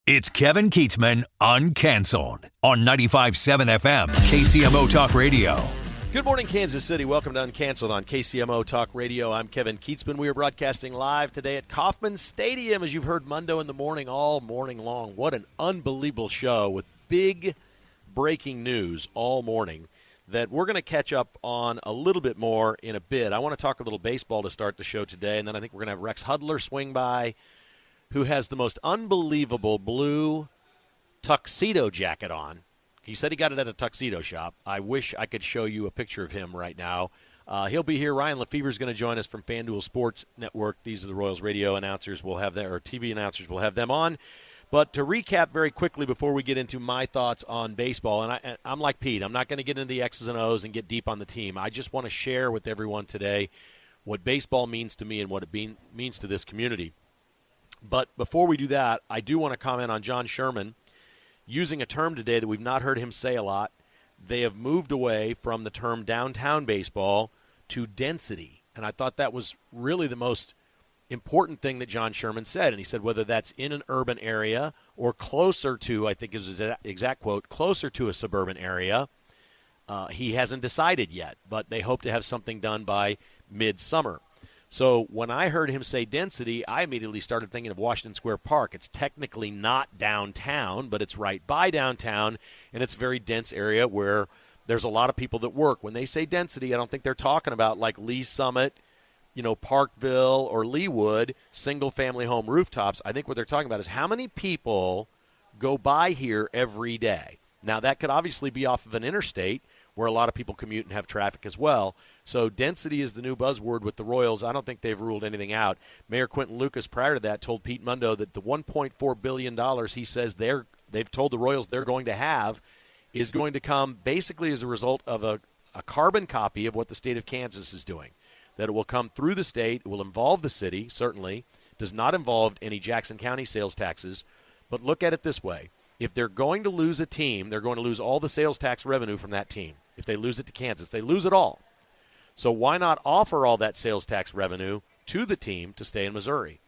It's Kevin Kietzman, Uncanceled, on 95.7 FM, KCMO Talk Radio. Good morning, Kansas City. Welcome to Uncanceled on KCMO Talk Radio. I'm Kevin Kietzman. We are broadcasting live today at Kauffman Stadium, as you've heard Mundo in the morning, all morning long. What an unbelievable show with big breaking news all morning that we're going to catch up on a little bit more in a bit. I want to talk a little baseball to start the show today, and then I think we're going to have Rex Hudler swing by, who has the most unbelievable blue tuxedo jacket on. He said he got it at a tuxedo shop. I wish I could show you a picture of him right now. He'll be here. Ryan Lefebvre is going to join us from FanDuel Sports Network. These are the Royals radio announcers. We'll have their TV announcers. We'll have them on. But to recap very quickly before we get into my thoughts on baseball, and I'm like Pete. I'm not going to get into the X's and O's and get deep on the team. I just want to share with everyone today what baseball means to me and what it means to this community. But before we do that, I do want to comment on John Sherman using a term today that we've not heard him say a lot. They have moved away from the term downtown baseball to density. And I thought that was really the most important thing that John Sherman said. And he said whether that's in an urban area or closer to, I think is his exact quote, closer to a suburban area, he hasn't decided yet. But they hope to have something done by midsummer. So when I heard him say density, I immediately started thinking of Washington Square Park. It's technically not downtown, but it's right by downtown, and it's a very dense area where there's a lot of people that work. When they say density, I don't think they're talking about like Lee Summit, Parkville or Leawood, single-family home rooftops. I think what they're talking about is how many people go by here every day. Now, that could obviously be off of an interstate where a lot of people commute and have traffic as well. So density is the new buzzword with the Royals. I don't think they've ruled anything out. Mayor Quentin Lucas, prior to that, told Pete Mundo that the $1.4 billion he says they've told the Royals they're going to have is going to come basically as a result of a carbon copy of what the state of Kansas is doing. That it will come through the state, it will involve the city, certainly, does not involve any Jackson County sales taxes. But look at it this way. If they're going to lose a team, they're going to lose all the sales tax revenue from that team. If they lose it to Kansas, they lose it all. So why not offer all that sales tax revenue to the team to stay in Missouri?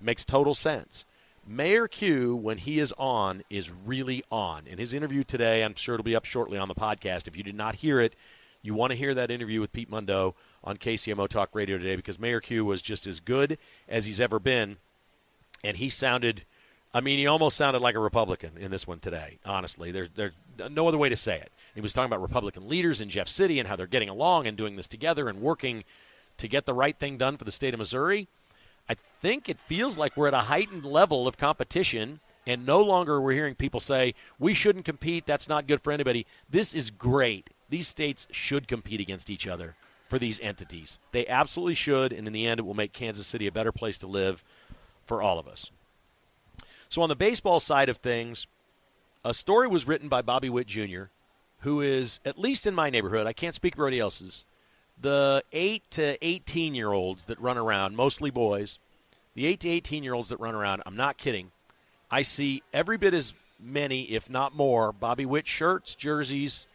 It makes total sense. Mayor Q, when he is on, is really on. In his interview today, I'm sure it'll be up shortly on the podcast. If you did not hear it, you want to hear that interview with Pete Mundo on KCMO Talk Radio today, because Mayor Q was just as good as he's ever been. And he sounded, he almost sounded like a Republican in this one today, honestly. There's no other way to say it. He was talking about Republican leaders in Jeff City and how they're getting along and doing this together and working to get the right thing done for the state of Missouri. I think it feels like we're at a heightened level of competition, and no longer we're hearing people say, we shouldn't compete, that's not good for anybody. This is great. These states should compete against each other for these entities. They absolutely should, and in the end it will make Kansas City a better place to live for all of us. So on the baseball side of things, a story was written by Bobby Witt Jr., who is, at least in my neighborhood, I can't speak for anybody else's, the 8 to 18-year-olds that run around, mostly boys, the 8 to 18-year-olds that run around, I'm not kidding, I see every bit as many, if not more, Bobby Witt shirts, jerseys,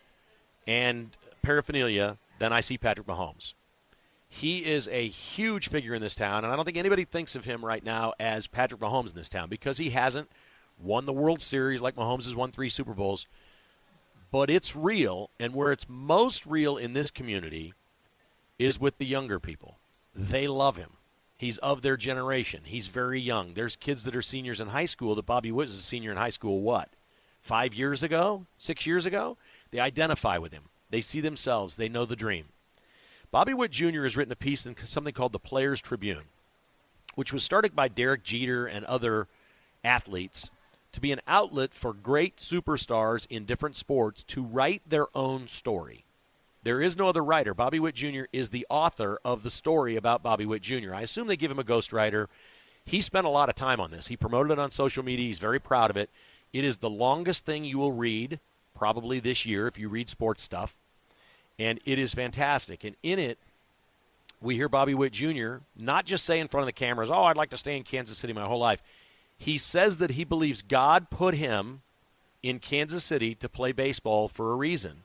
and paraphernalia than I see Patrick Mahomes. He is a huge figure in this town, and I don't think anybody thinks of him right now as Patrick Mahomes in this town because he hasn't won the World Series like Mahomes has won 3 Super Bowls. But it's real, and where it's most real in this community is with the younger people. They love him. He's of their generation. He's very young. There's kids that are seniors in high school that Bobby Witt was a senior in high school, 5 years ago? 6 years ago? They identify with him. They see themselves. They know the dream. Bobby Witt Jr. has written a piece in something called the Players Tribune, which was started by Derek Jeter and other athletes to be an outlet for great superstars in different sports to write their own story. There is no other writer. Bobby Witt Jr. is the author of the story about Bobby Witt Jr. I assume they give him a ghostwriter. He spent a lot of time on this. He promoted it on social media. He's very proud of it. It is the longest thing you will read probably this year if you read sports stuff. And it is fantastic. And in it, we hear Bobby Witt Jr. not just say in front of the cameras, I'd like to stay in Kansas City my whole life. He says that he believes God put him in Kansas City to play baseball for a reason.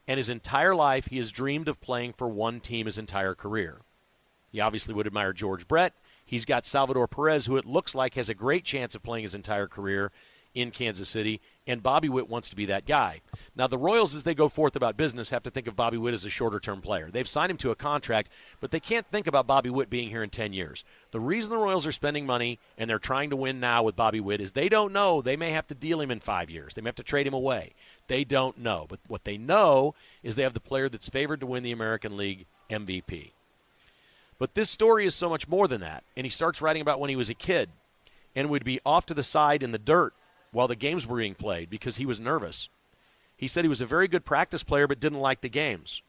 And his entire life, he has dreamed of playing for one team his entire career. He obviously would admire George Brett. He's got Salvador Perez, who it looks like has a great chance of playing his entire career in Kansas City, and Bobby Witt wants to be that guy. Now, the Royals, as they go forth about business, have to think of Bobby Witt as a shorter-term player. They've signed him to a contract, but they can't think about Bobby Witt being here in 10 years. The reason the Royals are spending money and they're trying to win now with Bobby Witt is they don't know. They may have to deal him in 5 years. They may have to trade him away. They don't know. But what they know is they have the player that's favored to win the American League MVP. But this story is so much more than that. And he starts writing about when he was a kid and would be off to the side in the dirt while the games were being played because he was nervous. He said he was a very good practice player but didn't like the games.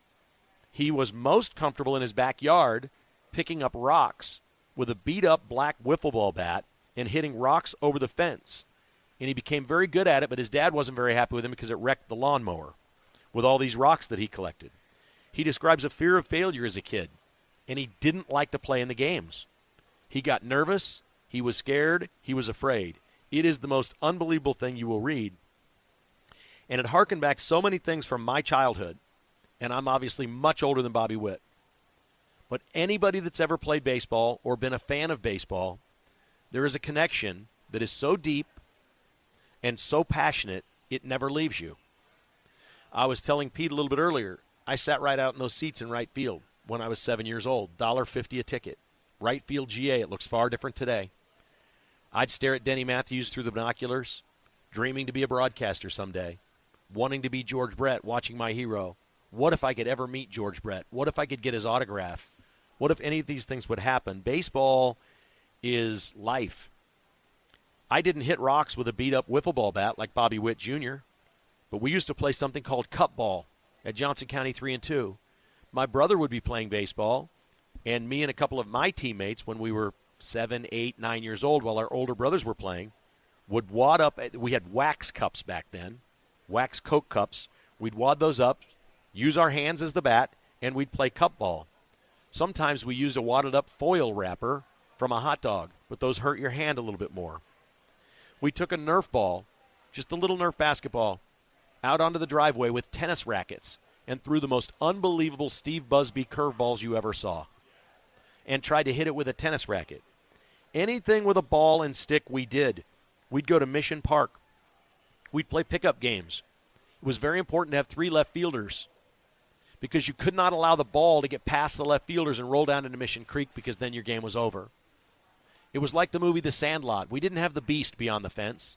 He was most comfortable in his backyard picking up rocks with a beat-up black wiffle ball bat and hitting rocks over the fence. And he became very good at it, but his dad wasn't very happy with him because it wrecked the lawnmower with all these rocks that he collected. He describes a fear of failure as a kid, and he didn't like to play in the games. He got nervous, he was scared, he was afraid. It is the most unbelievable thing you will read. And it harkened back so many things from my childhood, and I'm obviously much older than Bobby Witt. But anybody that's ever played baseball or been a fan of baseball, there is a connection that is so deep and so passionate, it never leaves you. I was telling Pete a little bit earlier, I sat right out in those seats in right field when I was 7 years old, $1.50 a ticket. Right field GA, it looks far different today. I'd stare at Denny Matthews through the binoculars, dreaming to be a broadcaster someday, wanting to be George Brett, watching my hero. What if I could ever meet George Brett? What if I could get his autograph? What if any of these things would happen? Baseball is life. I didn't hit rocks with a beat-up wiffle ball bat like Bobby Witt Jr., but we used to play something called cup ball at Johnson County 3 and 2. My brother would be playing baseball, and me and a couple of my teammates, when we were 7, 8, 9 years old, while our older brothers were playing, would wad up. We had wax cups back then, wax Coke cups. We'd wad those up, use our hands as the bat, and we'd play cup ball. Sometimes we used a wadded up foil wrapper from a hot dog, but those hurt your hand a little bit more. We took a Nerf ball, just a little Nerf basketball, out onto the driveway with tennis rackets and threw the most unbelievable Steve Busby curveballs you ever saw and tried to hit it with a tennis racket. Anything with a ball and stick we did. We'd go to Mission Park. We'd play pickup games. It was very important to have 3 left fielders because you could not allow the ball to get past the left fielders and roll down into Mission Creek because then your game was over. It was like the movie The Sandlot. We didn't have the beast beyond the fence,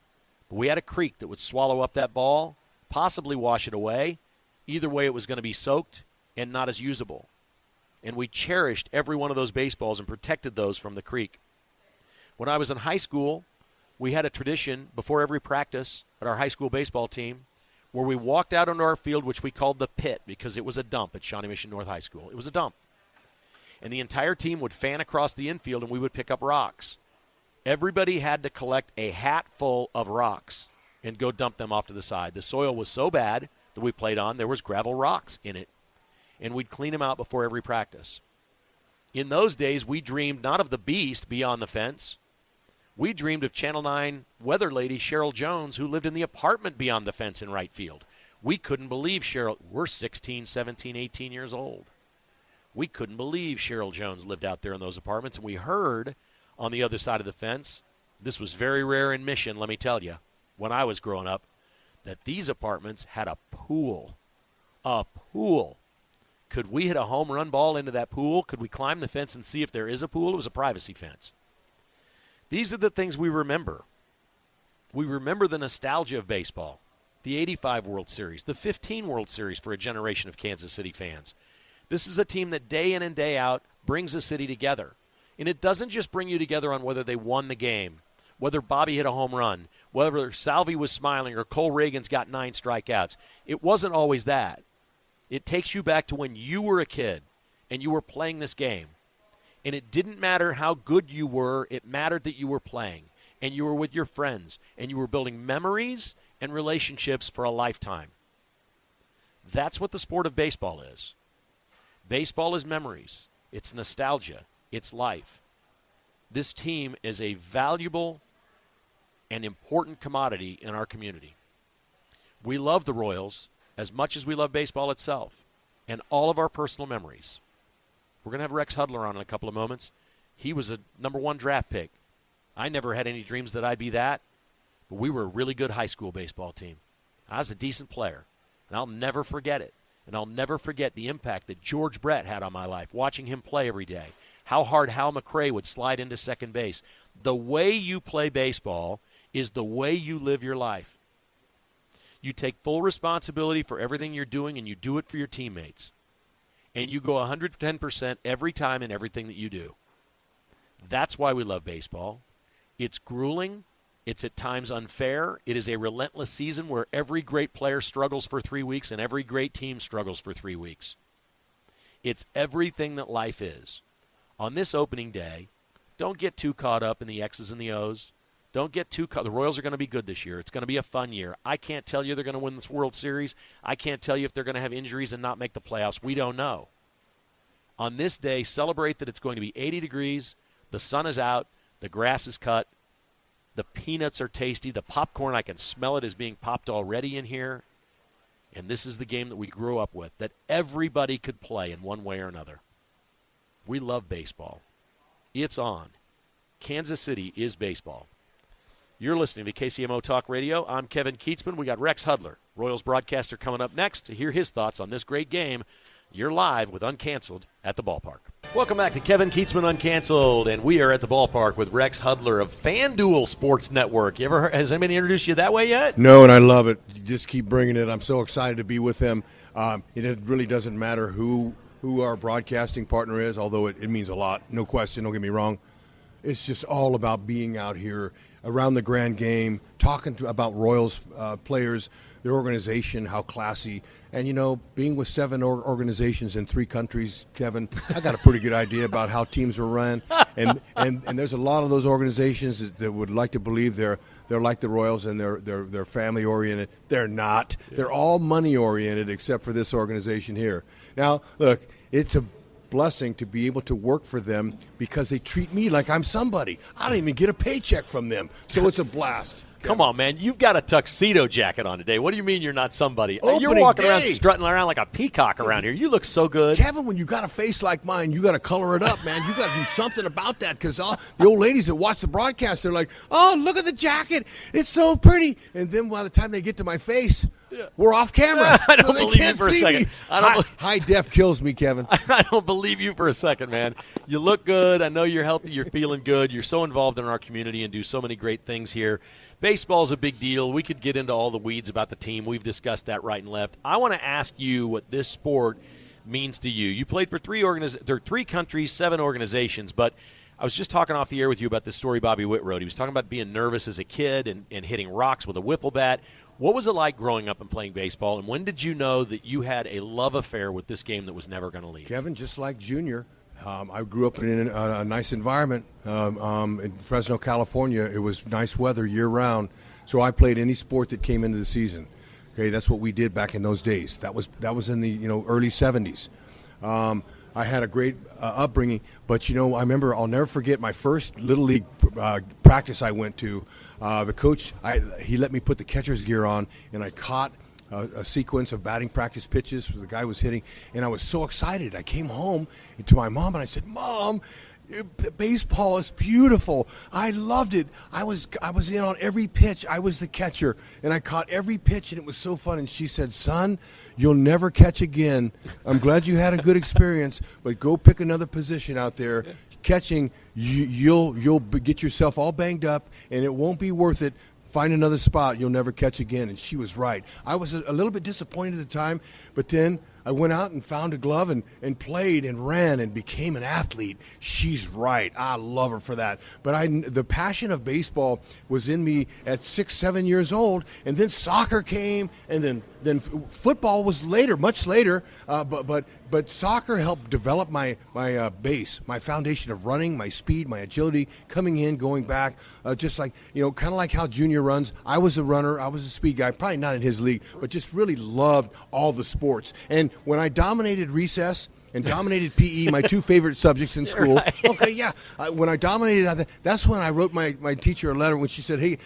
but we had a creek that would swallow up that ball, possibly wash it away. Either way, it was going to be soaked and not as usable. And we cherished every one of those baseballs and protected those from the creek. When I was in high school, we had a tradition before every practice at our high school baseball team where we walked out onto our field, which we called the pit because it was a dump at Shawnee Mission North High School. It was a dump. And the entire team would fan across the infield, and we would pick up rocks. Everybody had to collect a hat full of rocks and go dump them off to the side. The soil was so bad that we played on, there was gravel rocks in it, and we'd clean them out before every practice. In those days, we dreamed not of the beast beyond the fence. We dreamed of Channel 9 weather lady Cheryl Jones, who lived in the apartment beyond the fence in right field. We couldn't believe Cheryl. We're 16, 17, 18 years old. We couldn't believe Cheryl Jones lived out there in those apartments, and we heard on the other side of the fence, this was very rare in Mission, let me tell you, when I was growing up, that these apartments had a pool. A pool. Could we hit a home run ball into that pool? Could we climb the fence and see if there is a pool? It was a privacy fence. These are the things we remember. We remember the nostalgia of baseball, the 85 World Series, the 15 World Series for a generation of Kansas City fans. This is a team that day in and day out brings a city together. And it doesn't just bring you together on whether they won the game, whether Bobby hit a home run, whether Salvi was smiling or Cole Reagan's got 9 strikeouts. It wasn't always that. It takes you back to when you were a kid and you were playing this game. And it didn't matter how good you were. It mattered that you were playing and you were with your friends and you were building memories and relationships for a lifetime. That's what the sport of baseball is. Baseball is memories. It's nostalgia. It's life. This team is a valuable and important commodity in our community. We love the Royals as much as we love baseball itself and all of our personal memories. We're going to have Rex Hudler on in a couple of moments. He was a number 1 draft pick. I never had any dreams that I'd be that, but we were a really good high school baseball team. I was a decent player, and I'll never forget it. And I'll never forget the impact that George Brett had on my life, watching him play every day, how hard Hal McRae would slide into second base. The way you play baseball is the way you live your life. You take full responsibility for everything you're doing, and you do it for your teammates. And you go 110% every time in everything that you do. That's why we love baseball. It's grueling. It's at times unfair. It is a relentless season where every great player struggles for 3 weeks and every great team struggles for 3 weeks. It's everything that life is. On this opening day, don't get too caught up in the X's and the O's. Don't get too caught. The Royals are going to be good this year. It's going to be a fun year. I can't tell you they're going to win this World Series. I can't tell you if they're going to have injuries and not make the playoffs. We don't know. On this day, celebrate that it's going to be 80 degrees, the sun is out, the grass is cut, the peanuts are tasty. The popcorn, I can smell it as being popped already in here. And this is the game that we grew up with, that everybody could play in one way or another. We love baseball. It's on. Kansas City is baseball. You're listening to KCMO Talk Radio. I'm Kevin Kietzman. We got Rex Hudler, Royals broadcaster, coming up next to hear his thoughts on this great game. You're live with Uncanceled at the ballpark. Welcome back to Kevin Kietzman Uncanceled, and we are at the ballpark with Rex Hudler of FanDuel Sports Network. Has anybody introduced you that way yet? No, and I love it. You just keep bringing it. I'm so excited to be with them. It really doesn't matter who our broadcasting partner is, although it means a lot. No question, don't get me wrong. It's just all about being out here around the grand game, talking about Royals players, their organization, how classy. And, being with 7 organizations in 3 countries, Kevin, I got a pretty good idea about how teams are run. And there's a lot of those organizations that would like to believe they're like the Royals and they're family-oriented. They're not. Yeah. They're all money-oriented except for this organization here. Now, look, it's a blessing to be able to work for them because they treat me like I'm somebody. I don't even get a paycheck from them, so it's a blast. Come on, man. You've got a tuxedo jacket on today. What do you mean you're not somebody? Opening you're walking day. Around strutting around like a peacock around here. You look so good. Kevin, when you got a face like mine, you got to color it up, man. You got to do something about that because the old ladies that watch the broadcast, they're like, oh, look at the jacket. It's so pretty. And then by the time they get to my face, we're off camera. I don't believe you for a second. High def kills me, Kevin. I don't believe you for a second, man. You look good. I know you're healthy. You're feeling good. You're so involved in our community and do so many great things here. Baseball's a big deal. We could get into all the weeds about the team. We've discussed that right and left. I want to ask you what this sport means to you. You played for 3 countries, 7 organizations, but I was just talking off the air with you about this story Bobby Witt wrote. He was talking about being nervous as a kid and hitting rocks with a wiffle bat. What was it like growing up and playing baseball, and when did you know that you had a love affair with this game that was never going to leave? Kevin, just like Junior, I grew up in a nice environment in Fresno, California. It was nice weather year-round, so I played any sport that came into the season. Okay, that's what we did back in those days. That was in the early 70s. I had a great upbringing, but I remember, I'll never forget my first Little League practice I went to. The coach, he let me put the catcher's gear on, and I caught a sequence of batting practice pitches the guy was hitting, and I was so excited. I came home to my mom, and I said, Mom, baseball is beautiful. I loved it. I was in on every pitch. I was the catcher, and I caught every pitch, and it was so fun. And she said, son, you'll never catch again. I'm glad you had a good experience, but go pick another position out there. Catching, you'll get yourself all banged up, and it won't be worth it. Find another spot. You'll never catch again. And she was right. I was a little bit disappointed at the time, but then I went out and found a glove and played and ran and became an athlete. She's right. I love her for that. But the passion of baseball was in me at 6, 7 years old, and then soccer came, and then football was later, much later. But soccer helped develop my base, my foundation of running, my speed, my agility, coming in, going back, just like kind of like how Junior runs. I was a runner. I was a speed guy, probably not in his league, but just really loved all the sports. And when I dominated recess and dominated PE, my two favorite subjects in school. Right. Okay, yeah. When I dominated, that's when I wrote my teacher a letter when she said, hey,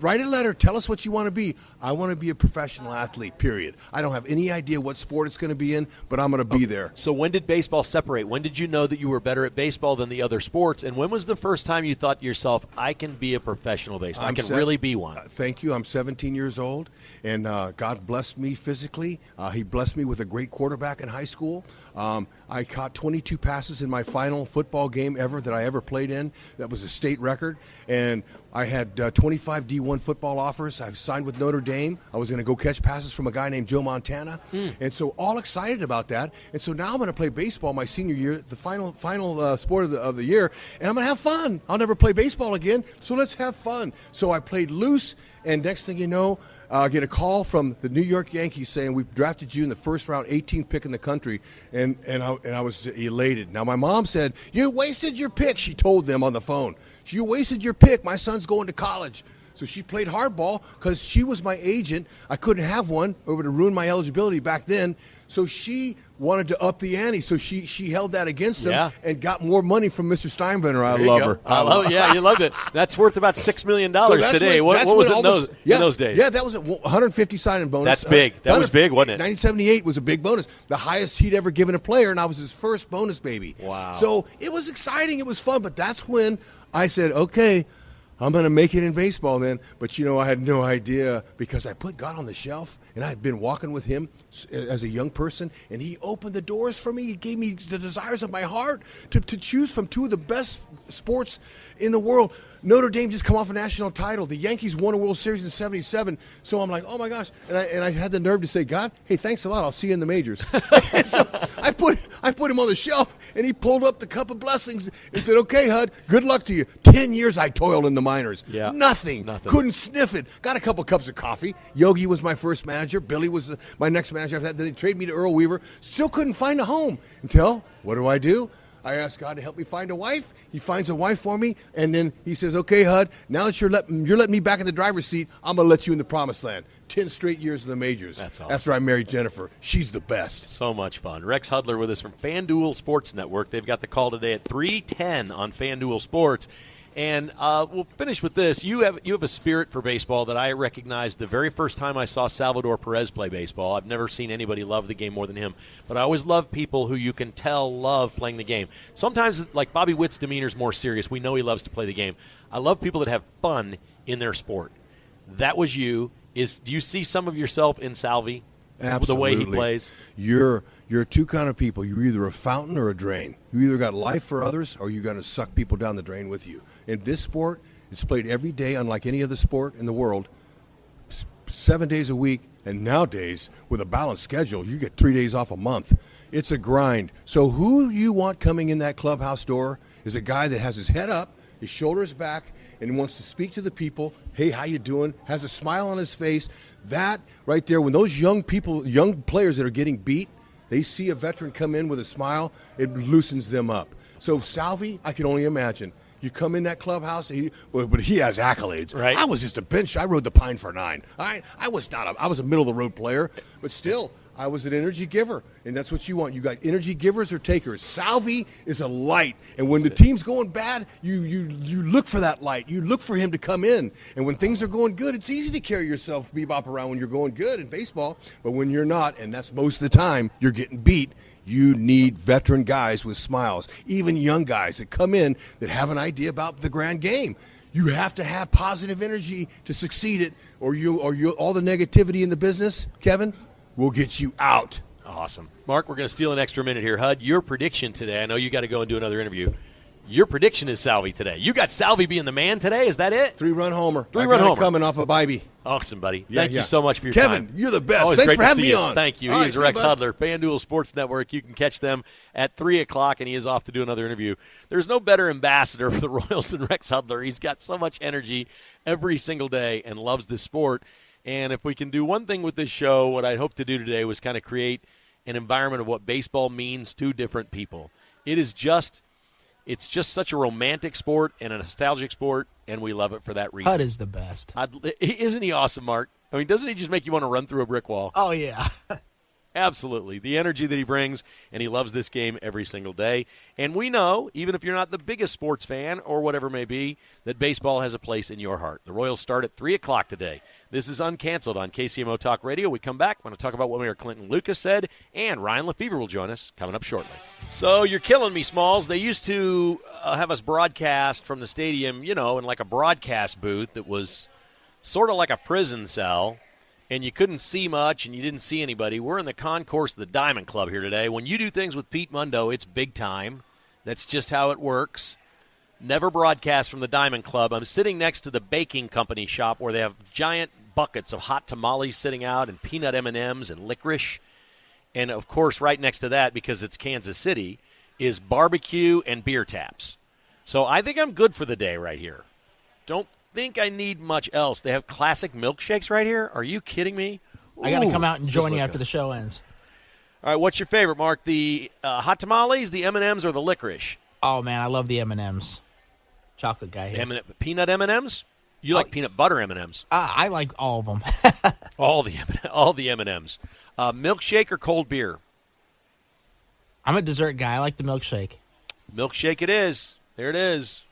write a letter, tell us what you want to be. I want to be a professional athlete, period. I don't have any idea what sport it's going to be in, but I'm going to be there. So when did baseball separate? When did you know that you were better at baseball than the other sports? And when was the first time you thought to yourself, I can be a professional baseball? I can really be one. Thank you. I'm 17 years old, and God blessed me physically. He blessed me with a great quarterback in high school. I caught 22 passes in my final football game ever that I ever played in. That was a state record. And I had 25 D1 football offers. I've signed with Notre Dame. I was going to go catch passes from a guy named Joe Montana. And so all excited about that. And so now I'm going to play baseball my senior year, the final sport of the year, and I'm going to have fun. I'll never play baseball again, so let's have fun. So I played loose, and next thing you know, I get a call from the New York Yankees saying, we drafted you in the first round, 18th pick in the country, and I was elated. Now, my mom said, you wasted your pick, she told them on the phone. You wasted your pick. My son's going to college. So she played hardball because she was my agent. I couldn't have one. It would have ruined my eligibility back then. So she wanted to up the ante. So she held that against him and got more money from Mr. Steinbrenner. I love her. I love it. Yeah, you loved it. That's worth about $6 million today. What was it in those days? Yeah, that was a 150 signing bonus. That's big. That was big, wasn't it? 1978 was a big bonus. The highest he'd ever given a player, and I was his first bonus baby. Wow. So it was exciting. It was fun. But that's when I said, okay, I'm going to make it in baseball then. But, I had no idea because I put God on the shelf, and I had been walking with him as a young person, and he opened the doors for me. He gave me the desires of my heart to choose from two of the best sports in the world. Notre Dame just come off a national title. The Yankees won a World Series in '77. So I'm like, oh, my gosh. And I had the nerve to say, God, hey, thanks a lot. I'll see you in the majors. And so I put him on the shelf, and he pulled up the cup of blessings and said, okay, Hud, good luck to you. 10 years I toiled in the minors. Yeah. Nothing. Couldn't sniff it. Got a couple cups of coffee. Yogi was my first manager. Billy was my next manager. After that, they traded me to Earl Weaver. Still couldn't find a home until, what do? I asked God to help me find a wife. He finds a wife for me, and then he says, okay, Hud, now that you're letting me back in the driver's seat, I'm going to let you in the promised land. 10 straight years in the majors. That's awesome. After I married Jennifer. She's the best. So much fun. Rex Hudler with us from FanDuel Sports Network. They've got the call today at 3:10 on FanDuel Sports. And we'll finish with this. You have a spirit for baseball that I recognized the very first time I saw Salvador Perez play baseball. I've never seen anybody love the game more than him. But I always love people who you can tell love playing the game. Sometimes, like Bobby Witt's demeanor is more serious. We know he loves to play the game. I love people that have fun in their sport. That was you. Do you see some of yourself in Salvi? Absolutely. The way he plays? You're two kind of people. You're either a fountain or a drain. You either got life for others or you're going to suck people down the drain with you. In this sport, it's played every day, unlike any other sport in the world, 7 days a week. And nowadays, with a balanced schedule, you get 3 days off a month. It's a grind. So who you want coming in that clubhouse door is a guy that has his head up, his shoulders back, and wants to speak to the people. Hey, how you doing? Has a smile on his face. That right there, when those young players that are getting beat, they see a veteran come in with a smile, it loosens them up. So Salvi, I can only imagine. You come in that clubhouse, but he has accolades. Right. I was just a bench. I rode the pine for 9. I was a middle of the road player, but still, I was an energy giver, and that's what you want. You got energy givers or takers. Salvi is a light, and when the team's going bad, you look for that light. You look for him to come in, and when things are going good, it's easy to carry yourself bebop around when you're going good in baseball, but when you're not, and that's most of the time, you're getting beat, you need veteran guys with smiles, even young guys that come in that have an idea about the grand game. You have to have positive energy to succeed it, or all the negativity in the business, Kevin, will get you out. Awesome. Mark, we're going to steal an extra minute here. Hud, your prediction today, I know you got to go and do another interview. Your prediction is Salvi today. You got Salvi being the man today? Is that it? 3-run homer. Three-run homer. Coming off of Bybee. Awesome, buddy. Thank you so much for your Kevin, time. You're the best. Always Thanks great for to having see me you. on. Thank you. All He's right, Rex Hudler, FanDuel Sports Network. You can catch them at 3 o'clock, and he is off to do another interview. There's no better ambassador for the Royals than Rex Hudler. He's got so much energy every single day and loves this sport. And if we can do one thing with this show, what I hope to do today was kind of create an environment of what baseball means to different people. It's just such a romantic sport and a nostalgic sport, and we love it for that reason. Hud is the best. Isn't he awesome, Mark? I mean, doesn't he just make you want to run through a brick wall? Oh, yeah. Absolutely. The energy that he brings, and he loves this game every single day. And we know, even if you're not the biggest sports fan or whatever it may be, that baseball has a place in your heart. The Royals start at 3 o'clock today. This is Uncanceled on KCMO Talk Radio. We come back. We're going to talk about what Mayor Clinton Lucas said, and Ryan Lefebvre will join us coming up shortly. So you're killing me, Smalls. They used to have us broadcast from the stadium, in like a broadcast booth that was sort of like a prison cell, and you couldn't see much and you didn't see anybody. We're in the concourse of the Diamond Club here today. When you do things with Pete Mundo, it's big time. That's just how it works. Never broadcast from the Diamond Club. I'm sitting next to the baking company shop where they have giant buckets of hot tamales sitting out and peanut M&Ms and licorice. And, of course, right next to that, because it's Kansas City, is barbecue and beer taps. So I think I'm good for the day right here. Don't think I need much else. They have classic milkshakes right here. Are you kidding me? I got to come out and join you after the show ends. All right, what's your favorite, Mark? The hot tamales, the M&Ms, or the licorice? Oh, man, I love the M&Ms. Chocolate guy here. Peanut M&Ms? You like peanut butter M&Ms? I like all of them. all the M&Ms. Milkshake or cold beer? I'm a dessert guy. I like the milkshake. Milkshake it is. There it is.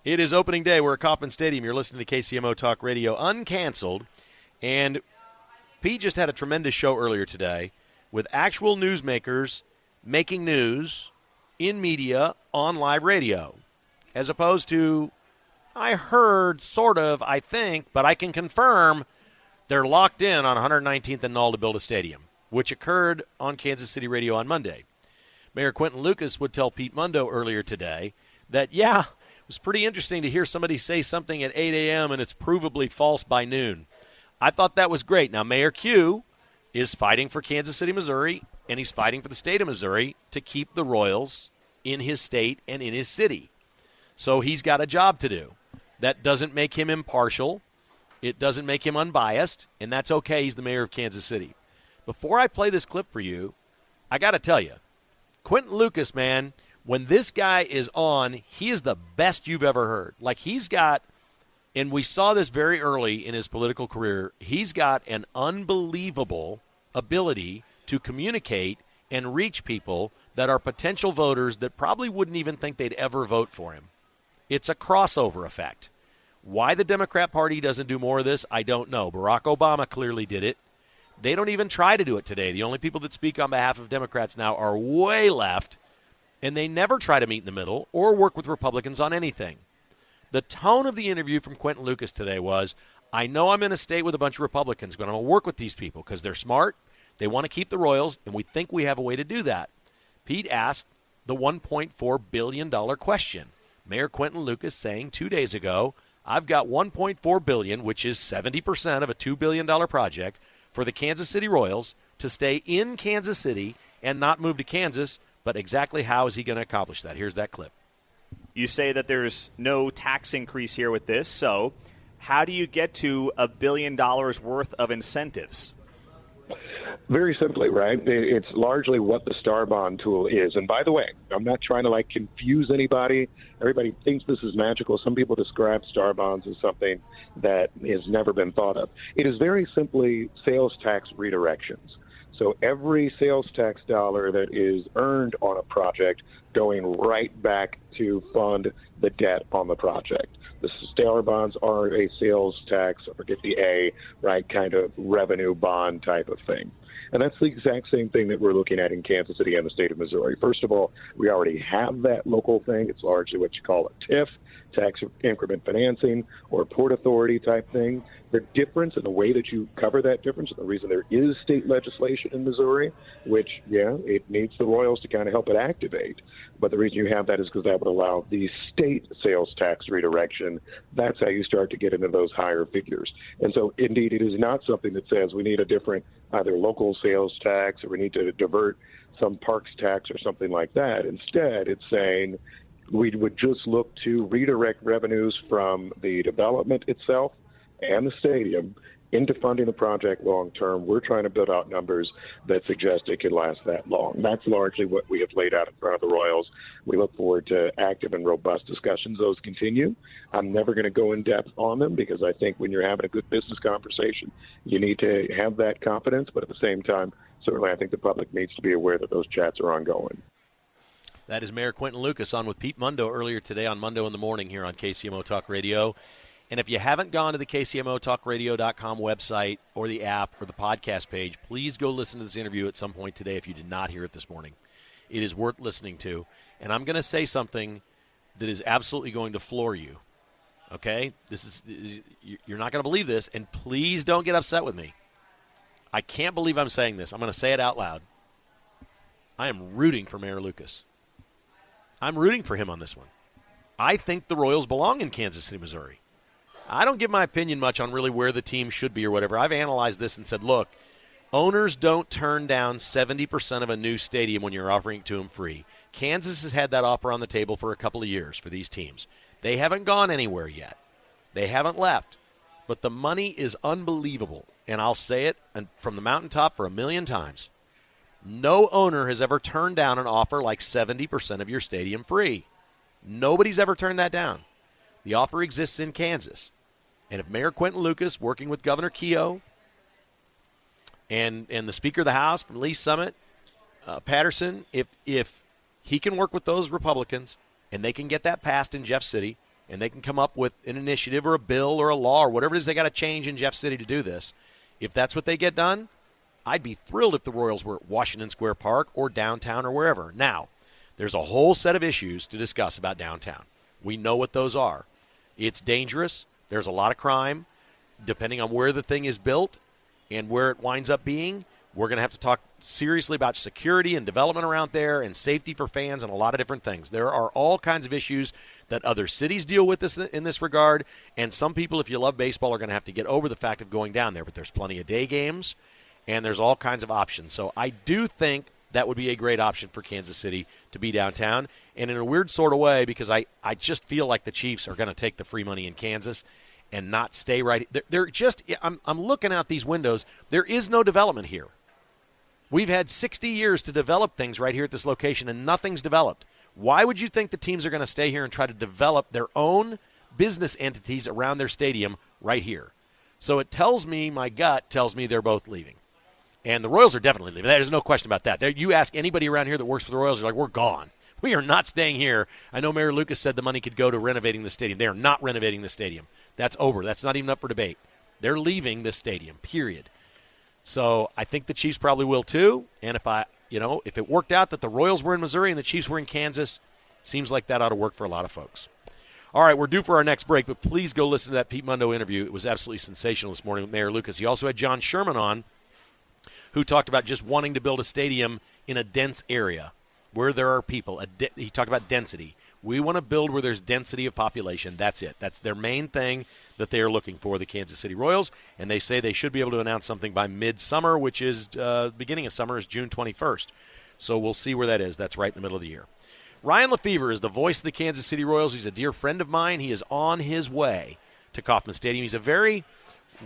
It is opening day. We're at Kauffman Stadium. You're listening to KCMO Talk Radio, Uncanceled. And Pete just had a tremendous show earlier today with actual newsmakers making news in media on live radio, as opposed to, I heard, sort of, I think, but I can confirm they're locked in on 119th and Null to build a stadium, which occurred on Kansas City radio on Monday. Mayor Quentin Lucas would tell Pete Mundo earlier today that, it was pretty interesting to hear somebody say something at 8 a.m. and it's provably false by noon. I thought that was great. Now, Mayor Q is fighting for Kansas City, Missouri, and he's fighting for the state of Missouri to keep the Royals in his state and in his city. So he's got a job to do. That doesn't make him impartial. It doesn't make him unbiased, and that's okay. He's the mayor of Kansas City. Before I play this clip for you, I got to tell you, Quentin Lucas, man, when this guy is on, he is the best you've ever heard. Like, he's got, and we saw this very early in his political career, he's got an unbelievable ability to communicate and reach people that are potential voters that probably wouldn't even think they'd ever vote for him. It's a crossover effect. Why the Democrat Party doesn't do more of this, I don't know. Barack Obama clearly did it. They don't even try to do it today. The only people that speak on behalf of Democrats now are way left, and they never try to meet in the middle or work with Republicans on anything. The tone of the interview from Quentin Lucas today was, I know I'm in a state with a bunch of Republicans, but I'm going to work with these people because they're smart, they want to keep the Royals, and we think we have a way to do that. Pete asked the $1.4 billion question. Mayor Quentin Lucas saying 2 days ago, I've got $1.4 billion, which is 70% of a $2 billion project, for the Kansas City Royals to stay in Kansas City and not move to Kansas. But exactly how is he going to accomplish that? Here's that clip. You say that there's no tax increase here with this, so how do you get to $1 billion worth of incentives? Very simply, right? It's largely what the Star Bond tool is. And by the way, I'm not trying to confuse anybody. Everybody thinks this is magical. Some people describe Star Bonds as something that has never been thought of. It is very simply sales tax redirections. So every sales tax dollar that is earned on a project going right back to fund the debt on the project. The Star Bonds are a sales tax, I forget the A, right, kind of revenue bond type of thing. And that's the exact same thing that we're looking at in Kansas City and the state of Missouri. First of all, we already have that local thing. It's largely what you call a TIF, tax increment financing, or Port Authority type thing. The difference in the way that you cover that difference, and the reason there is state legislation in Missouri, which, it needs the Royals to kind of help it activate. But the reason you have that is because that would allow the state sales tax redirection. That's how you start to get into those higher figures. And so, indeed, it is not something that says we need a different either local sales tax or we need to divert some parks tax or something like that. Instead, it's saying we would just look to redirect revenues from the development itself and the stadium into funding the project long term. We're trying to build out numbers that suggest it could last that long. That's largely what we have laid out in front of the Royals. We look forward to active and robust discussions. Those continue. I'm never going to go in depth on them because I think when you're having a good business conversation, you need to have that confidence. But at the same time, certainly I think the public needs to be aware that those chats are ongoing. That is Mayor Quentin Lucas on with Pete Mundo earlier today on Mundo in the Morning here on KCMO Talk Radio. And if you haven't gone to the KCMOTalkRadio.com website or the app or the podcast page, please go listen to this interview at some point today if you did not hear it this morning. It is worth listening to. And I'm going to say something that is absolutely going to floor you. Okay? You're not going to believe this, and please don't get upset with me. I can't believe I'm saying this. I'm going to say it out loud. I am rooting for Mayor Lucas. I'm rooting for him on this one. I think the Royals belong in Kansas City, Missouri. I don't give my opinion much on really where the team should be or whatever. I've analyzed this and said, look, owners don't turn down 70% of a new stadium when you're offering it to them free. Kansas has had that offer on the table for a couple of years for these teams. They haven't gone anywhere yet. They haven't left. But the money is unbelievable. And I'll say it from the mountaintop for 1,000,000 times. No owner has ever turned down an offer like 70% of your stadium free. Nobody's ever turned that down. The offer exists in Kansas. And if Mayor Quentin Lucas, working with Governor Keogh and the Speaker of the House from Lee Summit, Patterson, if he can work with those Republicans and they can get that passed in Jeff City and they can come up with an initiative or a bill or a law or whatever it is they got to change in Jeff City to do this, if that's what they get done, I'd be thrilled if the Royals were at Washington Square Park or downtown or wherever. Now, there's a whole set of issues to discuss about downtown. We know what those are. It's dangerous. There's a lot of crime. Depending on where the thing is built and where it winds up being, we're going to have to talk seriously about security and development around there and safety for fans and a lot of different things. There are all kinds of issues that other cities deal with in this regard, and some people, if you love baseball, are going to have to get over the fact of going down there. But there's plenty of day games, and there's all kinds of options. So I do think that would be a great option for Kansas City to be downtown. And in a weird sort of way, because I just feel like the Chiefs are going to take the free money in Kansas and not stay right. They're just, I'm looking out these windows. There is no development here. We've had 60 years to develop things right here at this location, and nothing's developed. Why would you think the teams are going to stay here and try to develop their own business entities around their stadium right here? So it tells me, my gut tells me they're both leaving. And the Royals are definitely leaving. There's no question about that. You ask anybody around here that works for the Royals, they're like, we're gone. We are not staying here. I know Mayor Lucas said the money could go to renovating the stadium. They are not renovating the stadium. That's over. That's not even up for debate. They're leaving the stadium, period. So I think the Chiefs probably will too. And if it worked out that the Royals were in Missouri and the Chiefs were in Kansas, seems like that ought to work for a lot of folks. All right, we're due for our next break, but please go listen to that Pete Mundo interview. It was absolutely sensational this morning with Mayor Lucas. He also had John Sherman on, who talked about just wanting to build a stadium in a dense area where there are people. He talked about density. We want to build where there's density of population. That's it. That's their main thing that they are looking for, the Kansas City Royals, and they say they should be able to announce something by midsummer, which is beginning of summer is June 21st. So we'll see where that is. That's right in the middle of the year. Ryan Lefebvre is the voice of the Kansas City Royals. He's a dear friend of mine. He is on his way to Kauffman Stadium. He's a very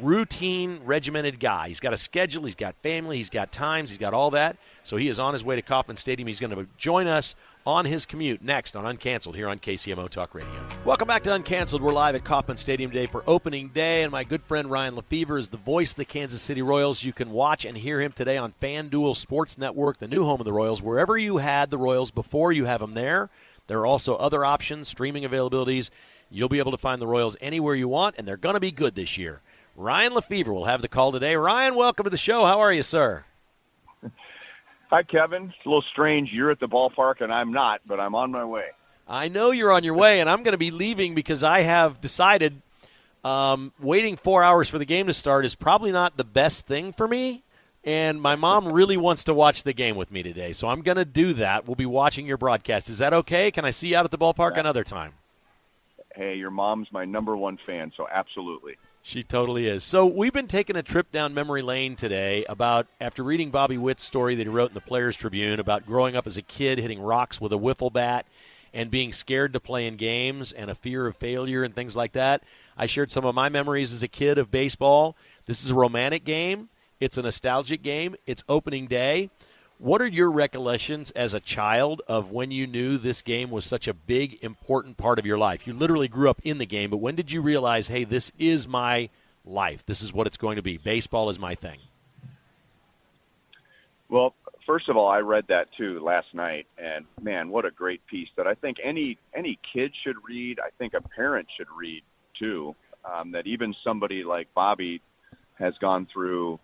routine, regimented guy. He's got a schedule. He's got family. He's got times. He's got all that. So he is on his way to Kauffman Stadium. He's going to join us on his commute next on Uncanceled here on KCMO Talk Radio. Welcome back to Uncanceled. We're live at Kauffman Stadium today for opening day, and my good friend Ryan Lefebvre is the voice of the Kansas City Royals. You can watch and hear him today on FanDuel Sports Network, the new home of the Royals. Wherever you had the Royals before, you have them there. There are also other options, streaming availabilities. You'll be able to find the Royals anywhere you want, and they're going to be good this year. Ryan Lefebvre will have the call today. Ryan, welcome to the show. How are you, sir? Hi, Kevin. It's a little strange. You're at the ballpark, and I'm not, but I'm on my way. I know you're on your way, and I'm going to be leaving because I have decided waiting 4 hours for the game to start is probably not the best thing for me, and my mom really wants to watch the game with me today, so I'm going to do that. We'll be watching your broadcast. Is that okay? Can I see you out at the ballpark another time? Hey, your mom's my number one fan, so absolutely. She totally is. So we've been taking a trip down memory lane today after reading Bobby Witt's story that he wrote in the Players Tribune about growing up as a kid hitting rocks with a wiffle bat and being scared to play in games and a fear of failure and things like that. I shared some of my memories as a kid of baseball. This is a romantic game. It's a nostalgic game. It's opening day. What are your recollections as a child of when you knew this game was such a big, important part of your life? You literally grew up in the game, but when did you realize, hey, this is my life? This is what it's going to be. Baseball is my thing. Well, first of all, I read that too last night, and man, what a great piece that I think any kid should read. I think a parent should read too. That even somebody like Bobby has gone through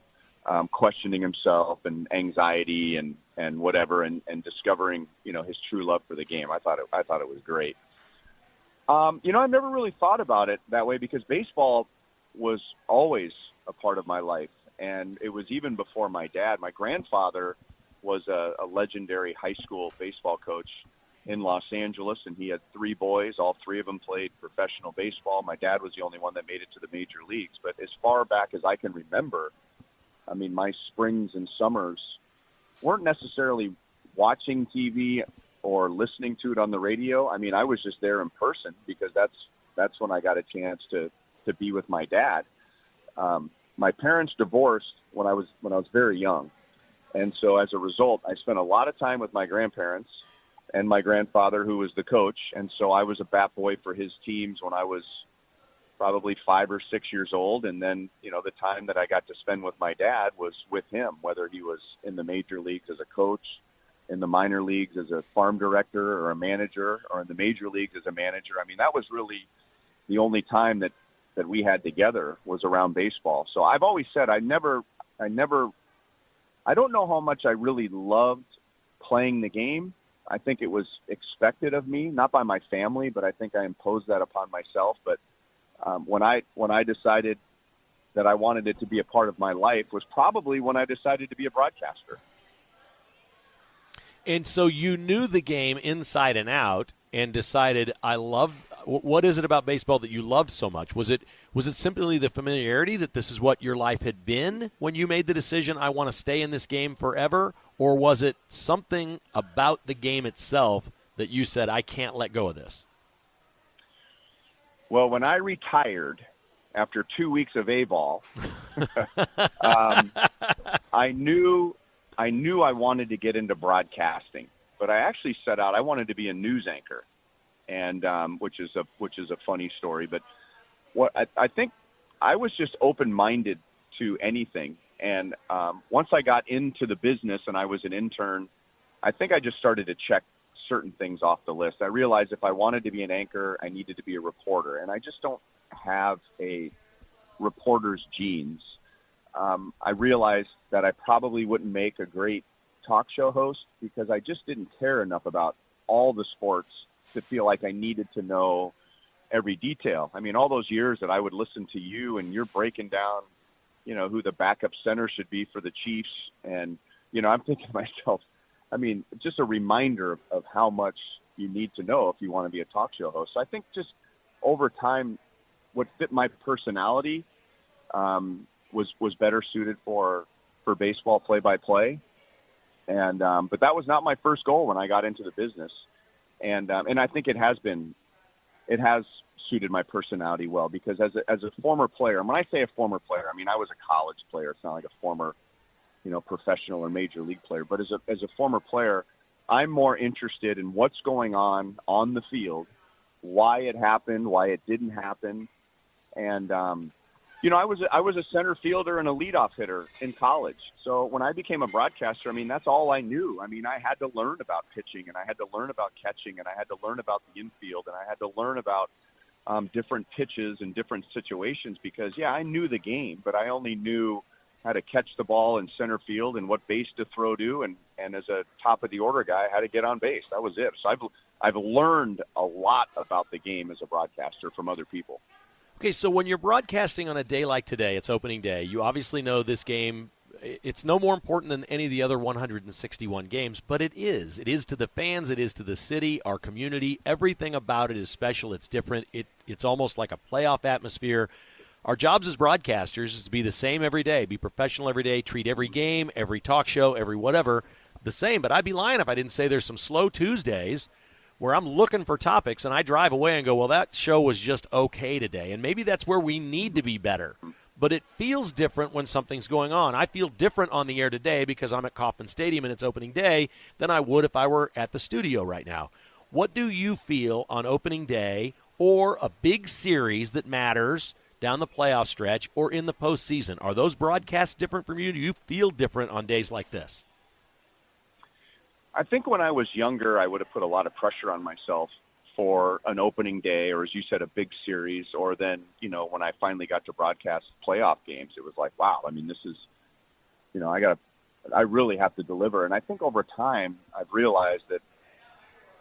questioning himself and anxiety and whatever, and discovering, his true love for the game. I thought it was great. I've never really thought about it that way because baseball was always a part of my life. And it was even before my dad. My grandfather was a legendary high school baseball coach in Los Angeles, and he had 3 boys. All 3 of them played professional baseball. My dad was the only one that made it to the major leagues. But as far back as I can remember, I mean, my springs and summers weren't necessarily watching TV or listening to it on the radio. I mean, I was just there in person because that's when I got a chance to be with my dad. My parents divorced when I was very young. And so as a result, I spent a lot of time with my grandparents and my grandfather, who was the coach. And so I was a bat boy for his teams when I was probably 5 or 6 years old. And then, the time that I got to spend with my dad was with him, whether he was in the major leagues as a coach, in the minor leagues as a farm director or a manager, or in the major leagues as a manager. I mean, that was really the only time that we had together was around baseball. So I've always said I don't know how much I really loved playing the game. I think it was expected of me, not by my family, but I think I imposed that upon myself. But when I decided that I wanted it to be a part of my life was probably when I decided to be a broadcaster. And so you knew the game inside and out and decided, what is it about baseball that you loved so much? Was it simply the familiarity that this is what your life had been when you made the decision, I want to stay in this game forever? Or was it something about the game itself that you said, I can't let go of this? Well, when I retired after 2 weeks of A-ball, I knew I wanted to get into broadcasting, but I actually set out, I wanted to be a news anchor. And which is a funny story, but what I think I was just open-minded to anything. And once I got into the business and I was an intern, I think I just started to check certain things off the list. I realized if I wanted to be an anchor, I needed to be a reporter, and I just don't have a reporter's genes. I realized that I probably wouldn't make a great talk show host because I just didn't care enough about all the sports to feel like I needed to know every detail. I mean, all those years that I would listen to you and you're breaking down, who the backup center should be for the Chiefs. And, I'm thinking to myself, I mean, just a reminder of how much you need to know if you want to be a talk show host. So I think just over time, what fit my personality was better suited for baseball play-by-play. And but that was not my first goal when I got into the business. And I think it has suited my personality well because as a former player, and when I say a former player, I mean I was a college player. It's not like a former, professional or major league player. But as a former player, I'm more interested in what's going on the field, why it happened, why it didn't happen, and I was a center fielder and a leadoff hitter in college. So when I became a broadcaster, I mean, that's all I knew. I mean, I had to learn about pitching, and I had to learn about catching, and I had to learn about the infield, and I had to learn about different pitches and different situations because, I knew the game, but I only knew how to catch the ball in center field and what base to throw to, and as a top-of-the-order guy, how to get on base. That was it. So I've learned a lot about the game as a broadcaster from other people. Okay, so when you're broadcasting on a day like today, it's opening day, you obviously know this game, it's no more important than any of the other 161 games, but it is. It is to the fans, it is to the city, our community. Everything about it is special, it's different. It's almost like a playoff atmosphere. Our jobs as broadcasters is to be the same every day, be professional every day, treat every game, every talk show, every whatever the same. But I'd be lying if I didn't say there's some slow Tuesdays where I'm looking for topics and I drive away and go, well, that show was just okay today. And maybe that's where we need to be better. but it feels different when something's going on. I feel different on the air today because I'm at Kauffman Stadium and it's opening day than I would if I were at the studio right now. What do you feel on opening day or a big series that matters down the playoff stretch or in the postseason? Are those broadcasts different from you? Do you feel different on days like this? I think when I was younger, I would have put a lot of pressure on myself for an opening day, or as you said, a big series, or then, when I finally got to broadcast playoff games, it was like, wow, I mean, this is, I really have to deliver. And I think over time, I've realized that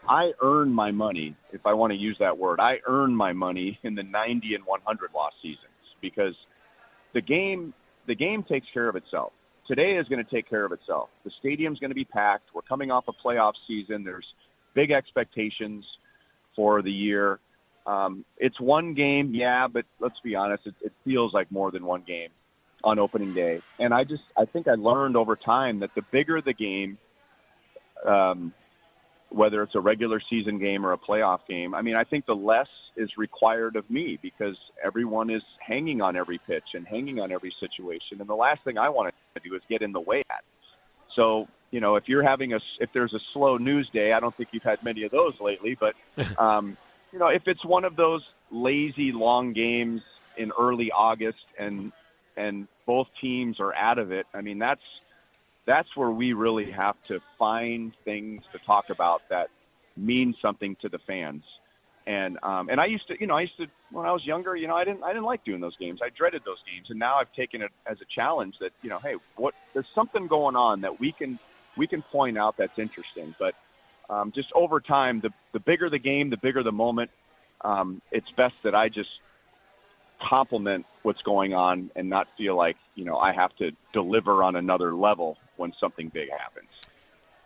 I earn my money, if I want to use that word. I earn my money in the 90 and 100 loss seasons because the game takes care of itself. Today is going to take care of itself. The stadium's going to be packed. We're coming off a playoff season. There's big expectations for the year. It's one game, yeah, but let's be honest, it feels like more than one game on opening day. And I think I learned over time that the bigger the game, whether it's a regular season game or a playoff game, I think the less is required of me because everyone is hanging on every pitch and hanging on every situation. And the last thing I want to do is get in the way of that. So, if there's a slow news day, I don't think you've had many of those lately, but, if it's one of those lazy long games in early August and both teams are out of it, that's where we really have to find things to talk about that mean something to the fans. And I used to when I was younger, I didn't like doing those games. I dreaded those games, and now I've taken it as a challenge that hey, there's something going on that we can point out that's interesting. But just over time, the bigger the game, the bigger the moment. It's best that I just compliment what's going on and not feel like I have to deliver on another level when something big happens.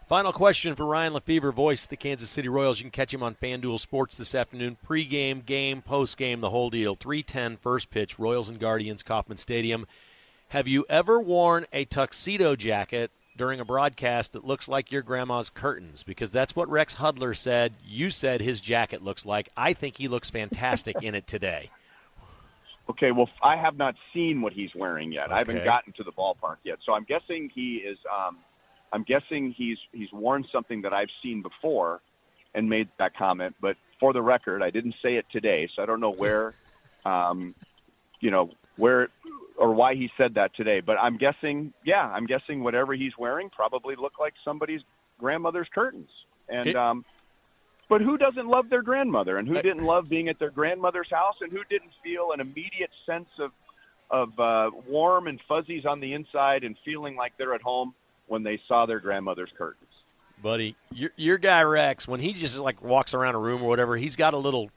Final question for Ryan Lefebvre, voice of the Kansas City Royals. You can catch him on FanDuel Sports this afternoon. Pre-game, game, post-game, the whole deal. 3:10 first pitch, Royals and Guardians, Kauffman Stadium. Have you ever worn a tuxedo jacket during a broadcast that looks like your grandma's curtains? Because that's what Rex Hudler said. You said his jacket looks like. I think he looks fantastic in it today. Okay, well, I have not seen what he's wearing yet. Okay. I haven't gotten to the ballpark yet. So I'm guessing he is he's worn something that I've seen before and made that comment. But for the record, I didn't say it today, so I don't know where where or why he said that today. But I'm guessing whatever he's wearing probably looked like somebody's grandmother's curtains. And but who doesn't love their grandmother, and who didn't love being at their grandmother's house, and who didn't feel an immediate sense of warm and fuzzies on the inside and feeling like they're at home when they saw their grandmother's curtains? Buddy, your guy Rex, when he just walks around a room or whatever, he's got a little,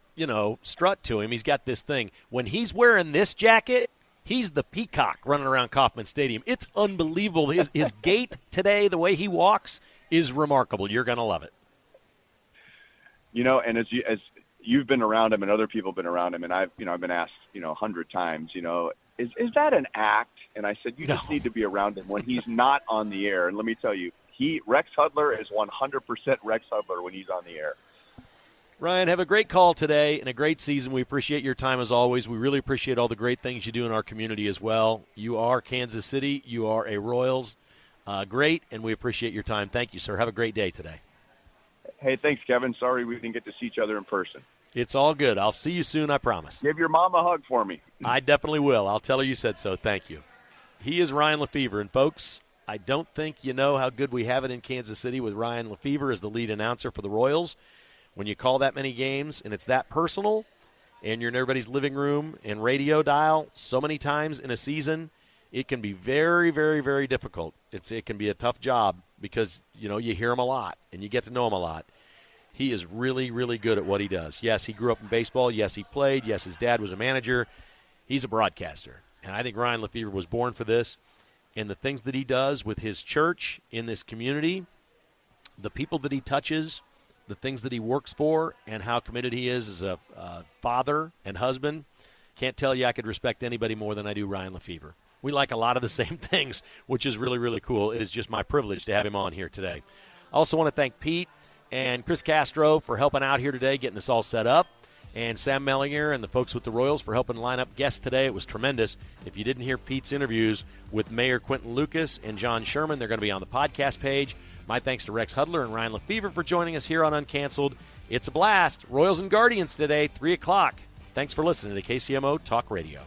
strut to him. He's got this thing. When he's wearing this jacket, he's the peacock running around Kauffman Stadium. It's unbelievable. His gait today, the way he walks, is remarkable. You're going to love it. And as you've been around him and other people have been around him, and I've been asked, 100 times, is that an act? And I said, you just need to be around him when he's not on the air. And let me tell you, Rex Hudler is 100% Rex Hudler when he's on the air. Ryan, have a great call today and a great season. We appreciate your time as always. We really appreciate all the great things you do in our community as well. You are Kansas City. You are a Royals great, and we appreciate your time. Thank you, sir. Have a great day today. Hey, thanks, Kevin. Sorry we didn't get to see each other in person. It's all good. I'll see you soon, I promise. Give your mom a hug for me. I definitely will. I'll tell her you said so. Thank you. He is Ryan Lefebvre. And, folks, I don't think you know how good we have it in Kansas City with Ryan Lefebvre as the lead announcer for the Royals. When you call that many games and it's that personal and you're in everybody's living room and radio dial so many times in a season, it can be very, very, very difficult. It can be a tough job because, you hear him a lot and you get to know him a lot. He is really, really good at what he does. Yes, he grew up in baseball. Yes, he played. Yes, his dad was a manager. He's a broadcaster. And I think Ryan Lefebvre was born for this. And the things that he does with his church in this community, the people that he touches, the things that he works for, and how committed he is as a father and husband, can't tell you I could respect anybody more than I do Ryan Lefebvre. We like a lot of the same things, which is really, really cool. It is just my privilege to have him on here today. I also want to thank Pete and Chris Castro for helping out here today, getting this all set up. and Sam Mellinger and the folks with the Royals for helping line up guests today. It was tremendous. If you didn't hear Pete's interviews with Mayor Quentin Lucas and John Sherman, they're going to be on the podcast page. My thanks to Rex Hudler and Ryan Lefebvre for joining us here on Uncanceled. It's a blast. Royals and Guardians today, 3 o'clock. Thanks for listening to KCMO Talk Radio.